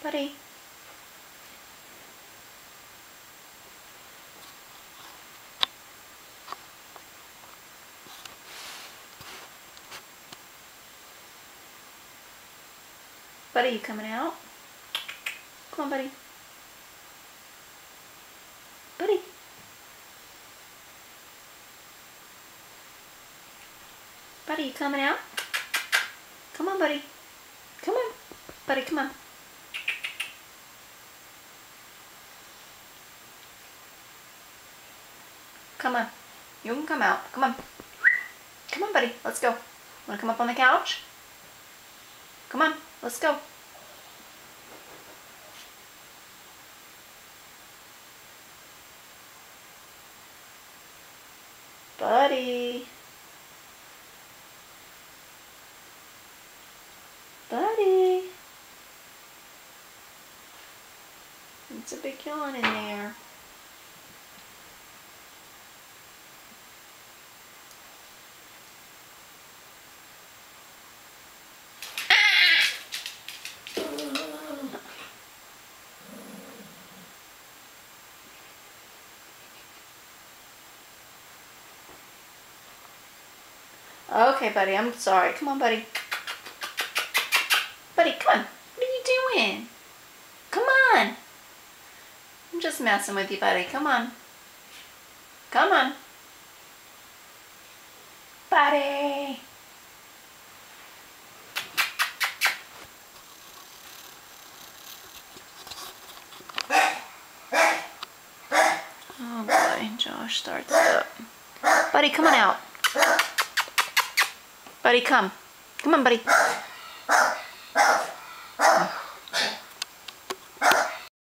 Buddy. Buddy, you coming out? Come on, buddy. Buddy. Buddy, you coming out? Come on, buddy. Come on. Buddy, come on. Come on. You can come out. Come on. Come on, buddy. Let's go. Want to come up on the couch? Come on. Let's go. Buddy. Buddy. It's a big yawn in there. Okay, buddy, I'm sorry. Come on, buddy. Buddy, come on. What are you doing? Come on. I'm just messing with you, buddy. Come on. Come on. Buddy. Oh boy, Josh starts up. Buddy, come on out. Buddy, come. Come on, buddy.